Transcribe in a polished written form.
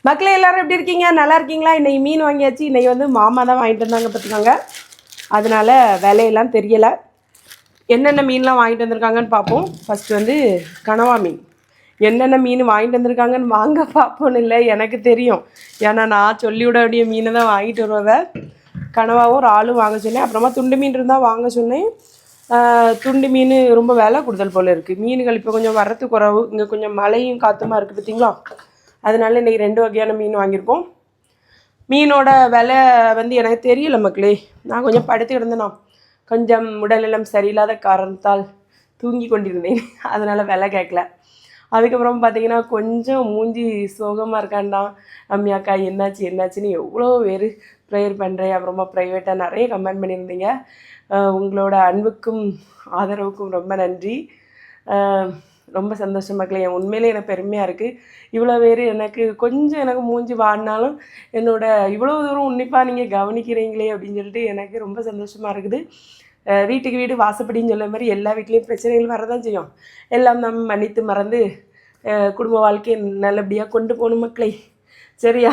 மக்களே எல்லாரும் எப்படி இருக்கீங்க? நல்லா இருக்கீங்களா? இன்னைக்கு மீன் வாங்கியாச்சு. இன்னைக்கு வந்து மாமா தான் வாங்கிட்டு வந்தாங்க பார்த்துக்கோங்க. அதனால விலையெல்லாம் தெரியலை. என்னென்ன மீன்லாம் வாங்கிட்டு வந்திருக்காங்கன்னு பார்ப்போம். ஃபஸ்ட்டு வந்து கனவா மீன். என்னென்ன மீன் வாங்கிட்டு வந்திருக்காங்கன்னு வாங்க பார்ப்போன்னு இல்லை, எனக்கு தெரியும். ஏன்னா நான் சொல்லிவிட வேண்டிய மீனை தான் வாங்கிட்டு வருவேன். கனவாவும் ஒரு ஆளும் வாங்க சொன்னேன். அப்புறமா துண்டு மீன் இருந்தால் வாங்க சொன்னேன். துண்டு மீன் ரொம்ப விலை கொடுத்தல் போல் இருக்குது. மீன்கள் இப்போ கொஞ்சம் வரத்து குறவு. இங்கே கொஞ்சம் மழையும் காற்றுமா இருக்குது பார்த்தீங்களா? அதனால இன்றைக்கி 2 வகையான மீன் வாங்கியிருக்கோம். மீனோட விலை வந்து எனக்கு தெரியல மக்களே. நான் கொஞ்சம் படுத்து கிடந்தேனா, கொஞ்சம் உடல்நலம் சரியில்லாத காரணத்தால் தூங்கி கொண்டிருந்தேன். அதனால் விலை கேட்கல. அதுக்கப்புறம் பார்த்தீங்கன்னா கொஞ்சம் மூஞ்சி சோகமாக இருக்காண்டா. அம்மியாக்கா என்னாச்சுன்னு எவ்வளோ பேர் ப்ரேயர் பண்ணுறேன். அப்புறமா ப்ரைவேட்டாக நிறைய கமெண்ட் பண்ணியிருந்தீங்க. உங்களோட அன்புக்கும் ஆதரவுக்கும் ரொம்ப நன்றி. ரொம்ப சந்தோஷம் மக்களே. உண்மையிலே எனக்கு பெருமையாக இருக்குது. இவ்வளோ பேர் எனக்கு மூஞ்சி வாடினாலும் இவ்வளோ தூரம் உன்னிப்பாக நீங்கள் கவனிக்கிறீங்களே அப்படின்னு சொல்லிட்டு எனக்கு ரொம்ப சந்தோஷமாக இருக்குது. வீட்டுக்கு வீடு வாசப்படின்னு சொல்ல மாதிரி எல்லா வீட்லேயும் பிரச்சனைகள் வரதான் செய்யும். எல்லாம் நம்ம மன்னித்து மறந்து குடும்ப வாழ்க்கையை நல்லபடியாக கொண்டு போகணும் மக்களே. சரியா?